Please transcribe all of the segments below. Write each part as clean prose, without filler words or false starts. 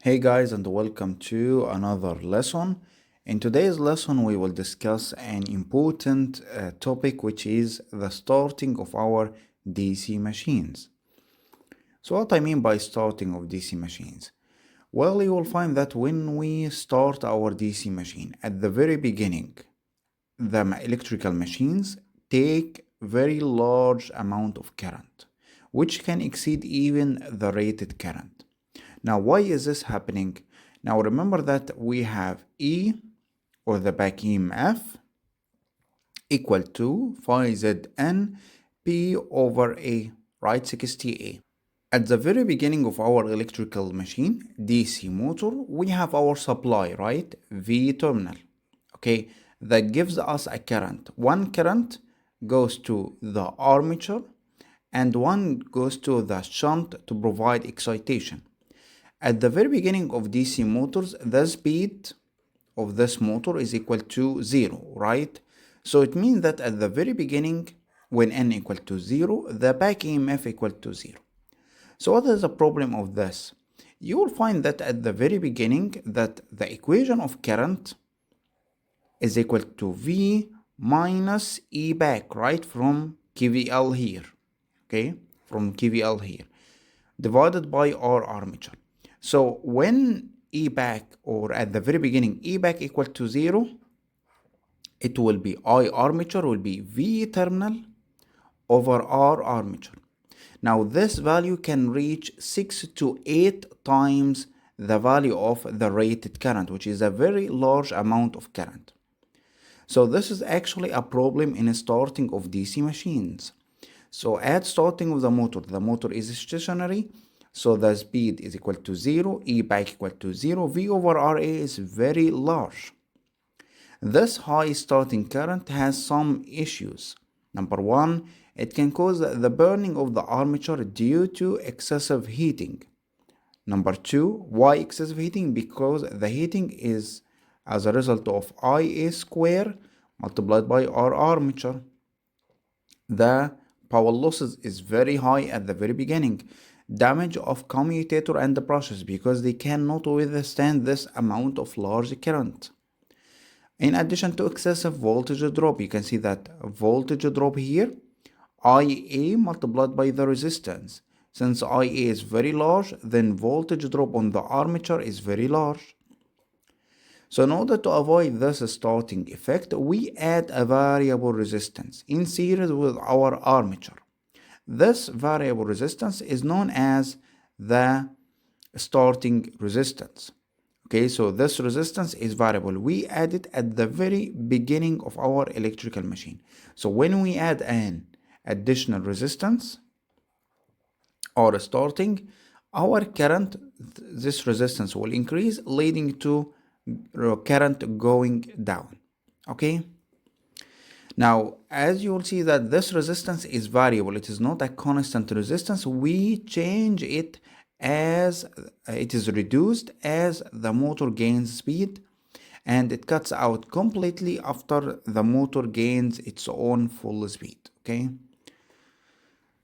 Hey guys, and welcome to another lesson. In today's lesson, we will discuss an important topic, which is the starting of our DC machines. So what I mean by starting of DC machines? Well, you will find that when we start our DC machine at the very beginning, the electrical machines take very large amount of current, which can exceed even the rated current. Now, why is this happening? Now, remember that we have E, or the back EMF, equal to phi Zn P over A, right, 60A. At the very beginning of our electrical machine, DC motor, we have our supply, right, V terminal, okay, that gives us a current. One current goes to the armature and one goes to the shunt to provide excitation. At the very beginning of DC motors, the speed of this motor is equal to 0, right? So it means that at the very beginning, when n equal to 0, the back EMF equal to 0. So what is the problem of this? You will find that at the very beginning that the equation of current is equal to V minus E back, right, from KVL here, okay, from KVL here, divided by R armature. So when E back, or at the very beginning, E back equal to 0, it will be I armature will be V terminal over R armature. Now this value can reach 6 to 8 times the value of the rated current, which is a very large amount of current. So this is actually a problem in starting of DC machines. So at starting of the motor is stationary, so the speed is equal to 0, E back equal to 0, V over RA is very large. This high starting current has some issues. Number one, it can cause the burning of the armature due to excessive heating. Number two, why excessive heating? Because the heating is as a result of IA square multiplied by R armature. The power losses is very high at the very beginning. Damage of commutator and the brushes because they cannot withstand this amount of large current. In addition to excessive voltage drop, you can see that voltage drop here, IA multiplied by the resistance. Since IA is very large, then voltage drop on the armature is very large. So in order to avoid this starting effect, we add a variable resistance in series with our armature. This variable resistance is known as the starting resistance. Okay, so this resistance is variable. We add it at the very beginning of our electrical machine. So when we add an additional resistance or starting, our current, this resistance will increase, leading to current going down. Okay. Now, as you will see that this resistance is variable, it is not a constant resistance. We change it as it is reduced as the motor gains speed, and it cuts out completely after the motor gains its own full speed. Okay.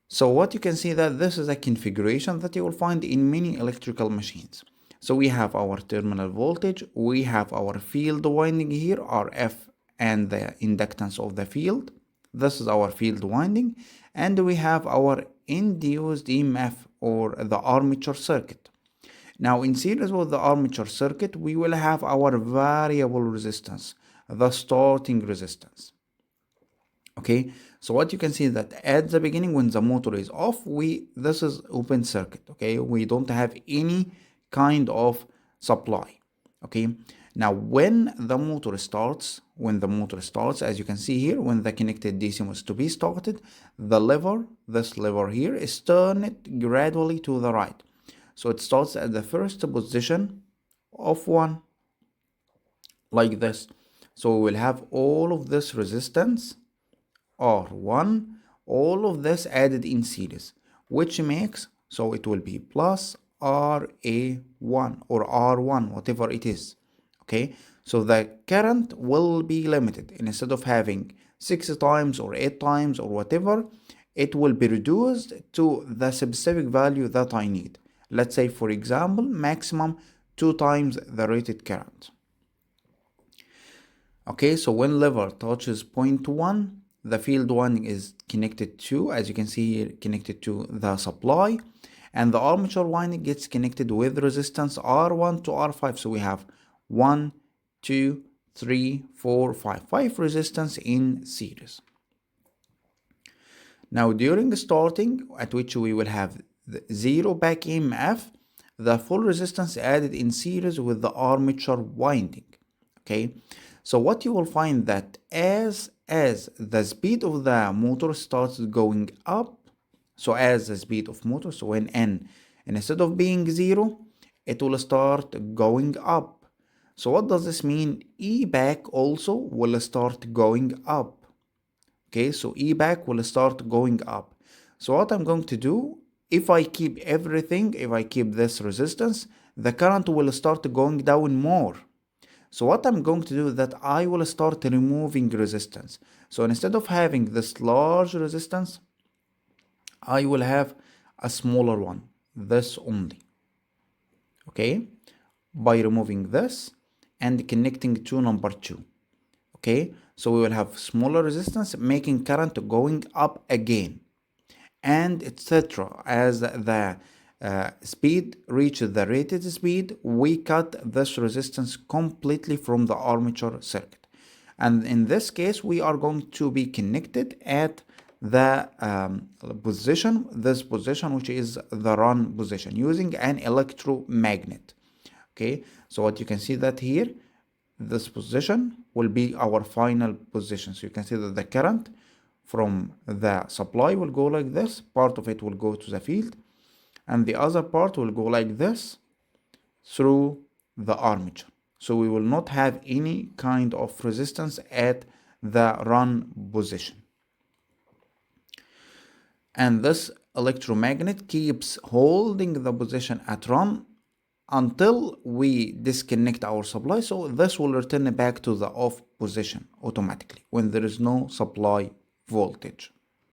So what you can see that this is a configuration that you will find in many electrical machines. So we have our terminal voltage, we have our field winding here, RF, and the inductance of the field. This is our field winding, and we have our induced EMF, or the armature circuit. Now in series with the armature circuit, we will have our variable resistance, the starting resistance. Okay, so what you can see that at the beginning when the motor is off, this is open circuit. Okay, we don't have any kind of supply. Okay, now when the motor starts, as you can see here, when the connected DC was to be started, the lever, this lever here, is turned gradually to the right. So it starts at the first position of 1, like this. So we will have all of this resistance R1, all of this added in series, which makes, so it will be plus RA1 or R1, whatever it is. Okay, so the current will be limited. Instead of having 6 times or 8 times or whatever, it will be reduced to the specific value that I need. Let's say, for example, maximum 2 times the rated current. Okay, so when lever touches point 1, the field 1 is connected to, as you can see here, connected to the supply, and the armature winding gets connected with resistance R1 to R5. So we have 1, 2, 3, 4, 5 resistance in series. Now during starting, at which we will have the 0 back EMF, the full resistance added in series with the armature winding. Okay, so what you will find that as the speed of the motor starts going up, so as the speed of motor, so when N, instead of being 0, it will start going up. So what does this mean? E back also will start going up. Okay, so E back will start going up. So what I'm going to do, if I keep everything, if I keep this resistance, the current will start going down more. So what I'm going to do is that I will start removing resistance. So instead of having this large resistance, I will have a smaller one, this only. Okay, by removing this and connecting to number 2. Okay, so we will have smaller resistance making current going up again, and etc. As the speed reaches the rated speed, we cut this resistance completely from the armature circuit. And in this case, we are going to be connected at the position, this position, which is the run position, using an electromagnet. Okay, so what you can see that here, this position will be our final position. So you can see that the current from the supply will go like this, part of it will go to the field, and the other part will go like this through the armature. So we will not have any kind of resistance at the run position. And this electromagnet keeps holding the position at run until we disconnect our supply. So this will return back to the off position automatically when there is no supply voltage.